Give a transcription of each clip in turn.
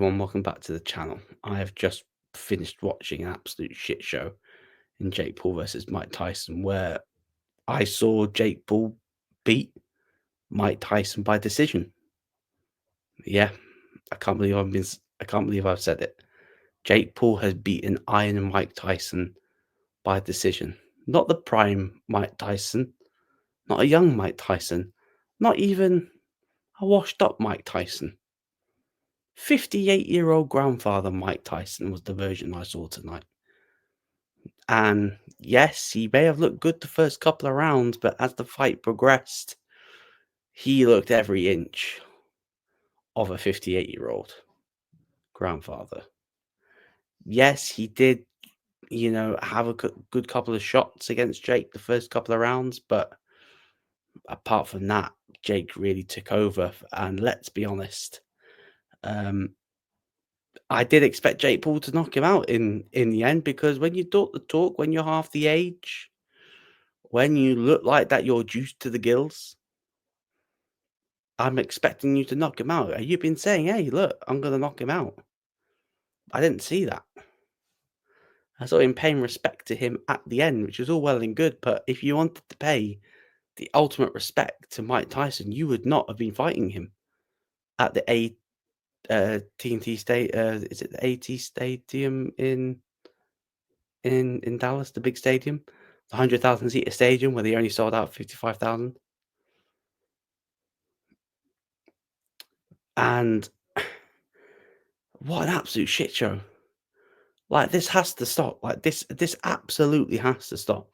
everyone, welcome back to the channel. I have just finished watching an absolute shit show in Jake Paul versus Mike Tyson, where I saw Jake Paul beat Mike Tyson by decision. Yeah, I can't believe I can't believe I've said it. Jake Paul has beaten Iron Mike Tyson by decision. Not the prime Mike Tyson, not a young Mike Tyson, not even a washed up Mike Tyson. 58-year-old grandfather Mike Tyson was the version I saw tonight. And yes, he may have looked good the first couple of rounds, but as the fight progressed, he looked every inch of a 58-year-old grandfather. Yes, he did, have a good couple of shots against Jake the first couple of rounds, but apart from that, Jake really took over. And let's be honest, I did expect Jake Paul to knock him out in the end, because when you talk the talk, when you're half the age, when you look like that, you're juiced to the gills, I'm expecting you to knock him out. You've been saying, hey, look, I'm going to knock him out. I didn't see that. I saw him paying respect to him at the end, which was all well and good. But if you wanted to pay the ultimate respect to Mike Tyson, you would not have been fighting him at the TNT state. Is it the AT Stadium in Dallas, the big stadium, the 100,000 seater stadium where they only sold out 55,000? And what an absolute shit show. Like, this has to stop. Like, this absolutely has to stop.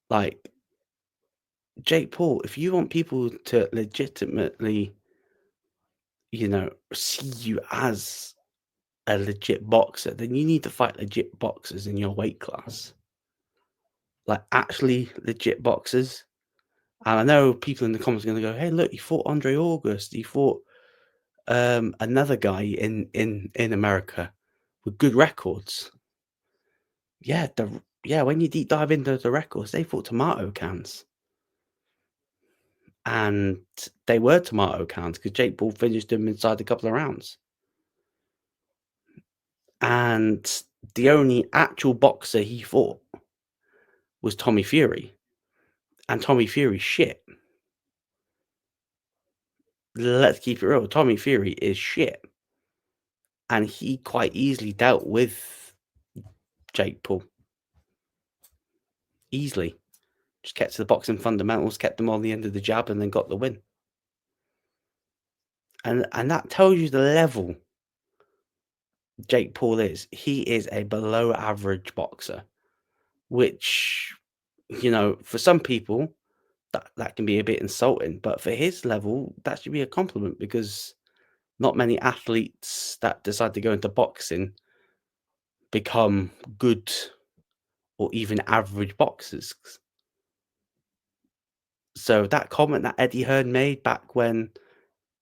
Like, Jake Paul, if you want people to legitimately, see you as a legit boxer, then you need to fight legit boxers in your weight class. Like, actually legit boxers. And I know people in the comments are going to go, hey, look, he fought Andre August. He fought another guy in America with good records. Yeah, when you deep dive into the records, they fought tomato cans. And they were tomato cans because Jake Paul finished them inside a couple of rounds. And the only actual boxer he fought was Tommy Fury. And Tommy Fury's shit. Let's keep it real. Tommy Fury is shit. And he quite easily dealt with Jake Paul. Easily. Just kept to the boxing fundamentals, kept them on the end of the jab, and then got the win. And that tells you the level Jake Paul is. He is a below average boxer, which, for some people, that can be a bit insulting. But for his level, that should be a compliment, because not many athletes that decide to go into boxing become good or even average boxers. So that comment that Eddie Hearn made back when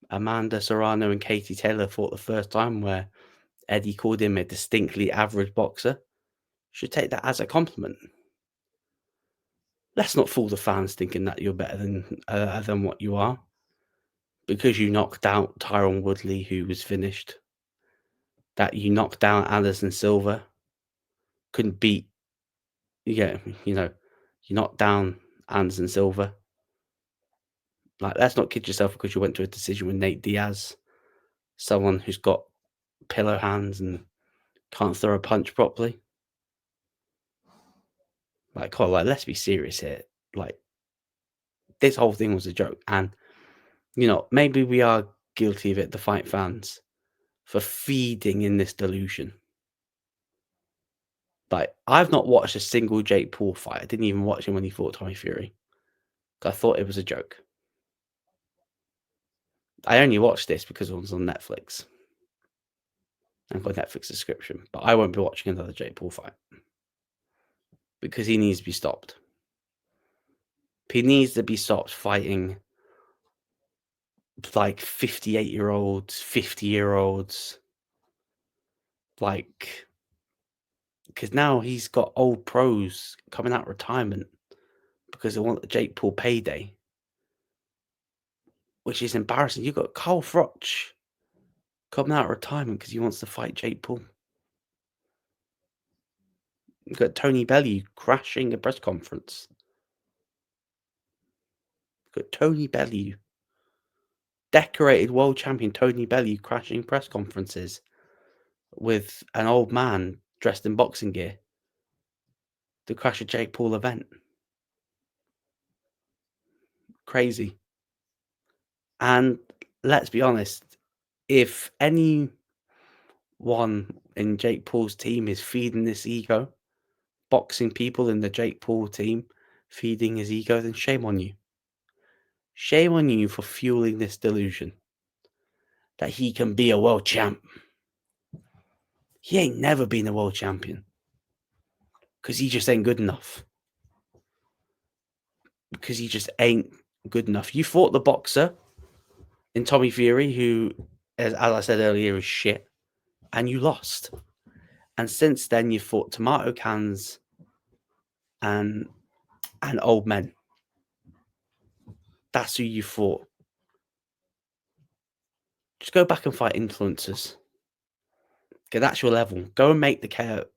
Amanda Serrano and Katie Taylor fought the first time, where Eddie called him a distinctly average boxer, should take that as a compliment. Let's not fool the fans thinking that you're better than what you are, because you knocked out Tyron Woodley, who was finished. That you knocked down Anderson Silva, couldn't beat. Yeah, you knocked down Anderson Silva. Like, let's not kid yourself because you went to a decision with Nate Diaz, someone who's got pillow hands and can't throw a punch properly. Like, let's be serious here. Like, this whole thing was a joke. And, maybe we are guilty of it, the fight fans, for feeding in this delusion. Like, I've not watched a single Jake Paul fight. I didn't even watch him when he fought Tommy Fury. I thought it was a joke. I only watched this because it was on Netflix. I've got a Netflix subscription. But I won't be watching another Jake Paul fight, because he needs to be stopped. He needs to be stopped fighting like 58-year-olds, 50-year-olds. Like, because now he's got old pros coming out of retirement because they want the Jake Paul payday, which is embarrassing. You've got Carl Froch coming out of retirement because he wants to fight Jake Paul. You've got Tony Bellew crashing a press conference. You've got Tony Bellew, decorated world champion Tony Bellew crashing press conferences with an old man dressed in boxing gear to crash a Jake Paul event. Crazy. And let's be honest, if anyone in Jake Paul's team is feeding this ego, boxing people in the Jake Paul team feeding his ego, then shame on you. Shame on you for fueling this delusion that he can be a world champ. He ain't never been a world champion because he just ain't good enough. Because he just ain't good enough. You fought the boxer in Tommy Fury, who, as I said earlier, is shit, and you lost. And since then, you fought tomato cans and old men. That's who you fought. Just go back and fight influencers. Okay, that's your level. Go and make the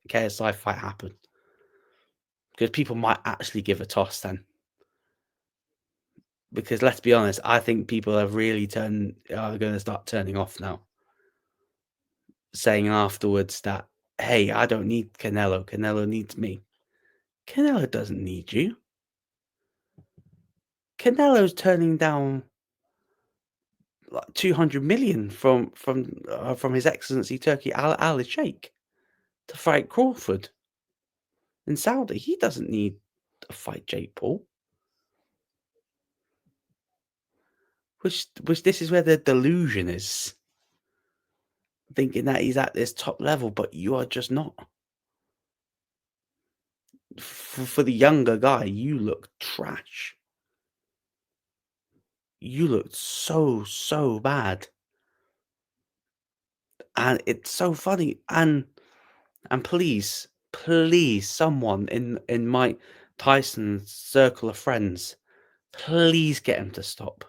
KSI fight happen. Because people might actually give a toss then. Because let's be honest, I think people have really are going to start turning off now. Saying afterwards that, hey, I don't need Canelo. Canelo needs me. Canelo doesn't need you. Canelo's turning down like 200 million from His Excellency Turkey Al Sheikh to fight Crawford in Saudi. He doesn't need to fight Jake Paul. Which this is where the delusion is. Thinking that he's at this top level, but you are just not. For the younger guy, you look trash. You looked so bad. And it's so funny. And please, someone in Mike Tyson's circle of friends, please get him to stop.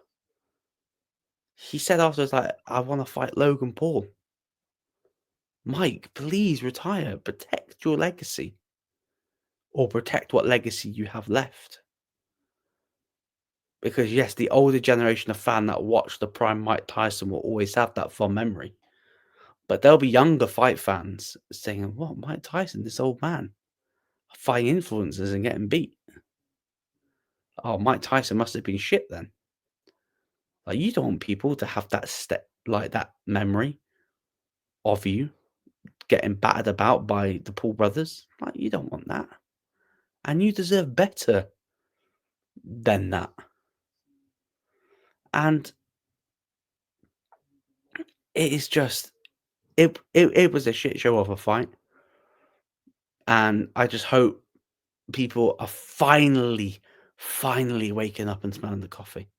He said afterwards, like, I want to fight Logan Paul. Mike, please retire. Protect your legacy. Or protect what legacy you have left. Because, yes, the older generation of fan that watched the prime Mike Tyson will always have that fond memory. But there'll be younger fight fans saying, what, Mike Tyson, this old man, fighting influencers and getting beat. Oh, Mike Tyson must have been shit then. Like, you don't want people to have that that memory of you getting battered about by the Paul brothers. Like, you don't want that. And you deserve better than that. And it is just, it was a shit show of a fight. And I just hope people are finally waking up and smelling the coffee.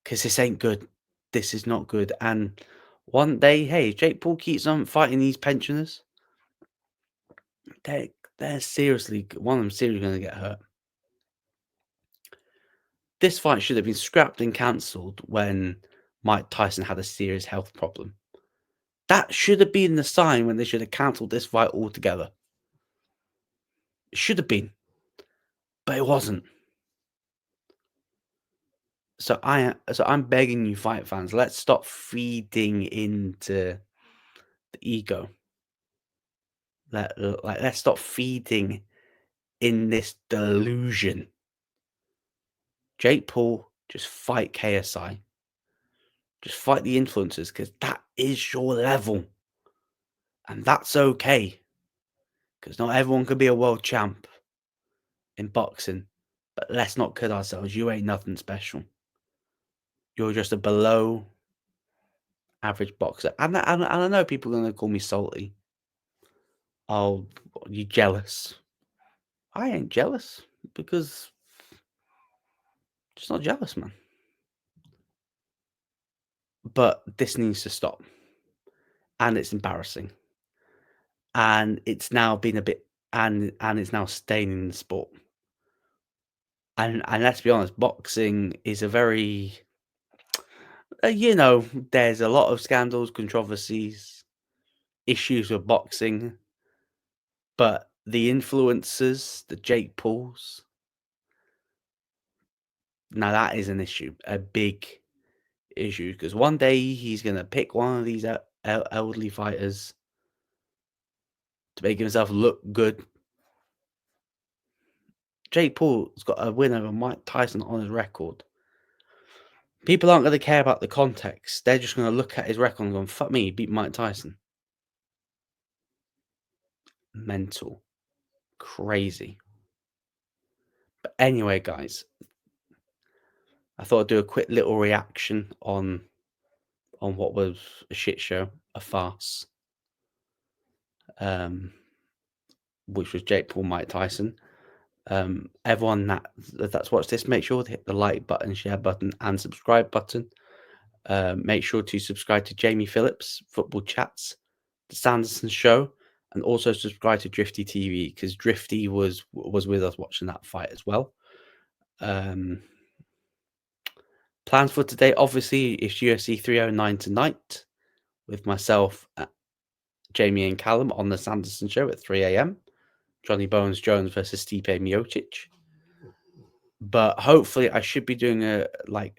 Because this ain't good. This is not good. And one day, hey, Jake Paul keeps on fighting these pensioners. They're seriously, one of them seriously going to get hurt. This fight should have been scrapped and cancelled when Mike Tyson had a serious health problem. That should have been the sign when they should have cancelled this fight altogether. It should have been. But it wasn't. So I'm begging you, fight fans, let's stop feeding into the ego. Let's stop feeding in this delusion. Jake Paul, just fight KSI. Just fight the influencers because that is your level. And that's okay. Because not everyone can be a world champ in boxing. But let's not kid ourselves. You ain't nothing special. You're just a below average boxer. And I know people are going to call me salty. Oh, you jealous. I ain't jealous because just not jealous, man. But this needs to stop. And it's embarrassing. And it's now been a bit, and it's now staining the sport. And let's be honest, boxing is a very You know, there's a lot of scandals, controversies, issues with boxing, but the influencers, the Jake Pauls, now that is an issue, a big issue, because one day he's gonna pick one of these elderly fighters to make himself look good. Jake Paul's got a win over Mike Tyson on his record. People aren't gonna care about the context. They're just gonna look at his record and go, "Fuck me, he beat Mike Tyson." Mental. Crazy. But anyway, guys, I thought I'd do a quick little reaction on what was a shit show, a farce, um, which was Jake Paul, Mike Tyson. Everyone that's watched this, make sure to hit the like button, share button, and subscribe button. Make sure to subscribe to Jamie Phillips Football Chats, the Sanderson Show, and also subscribe to Drifty TV because Drifty was with us watching that fight as well. Plans for today, obviously, is UFC 309 tonight with myself, Jamie, and Callum on the Sanderson Show at 3 a.m. Johnny Bones Jones versus Stipe Miocic. But hopefully, I should be doing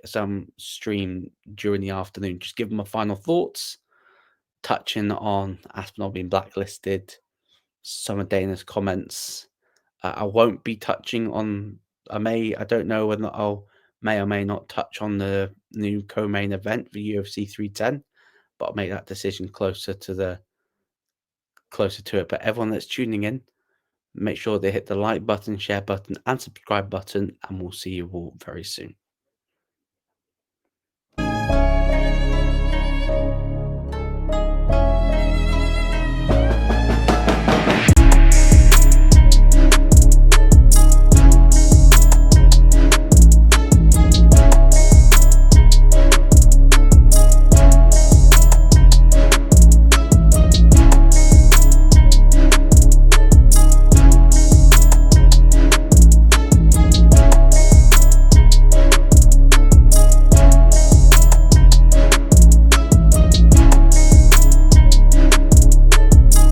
some stream during the afternoon, just giving my final thoughts, touching on Aspinall being blacklisted, some of Dana's comments. I won't be touching on. I don't know whether I'll may or may not touch on the new co-main event for UFC 310, but I'll make that decision closer to it. But everyone that's tuning in, make sure they hit the like button, share button, and subscribe button, and we'll see you all very soon.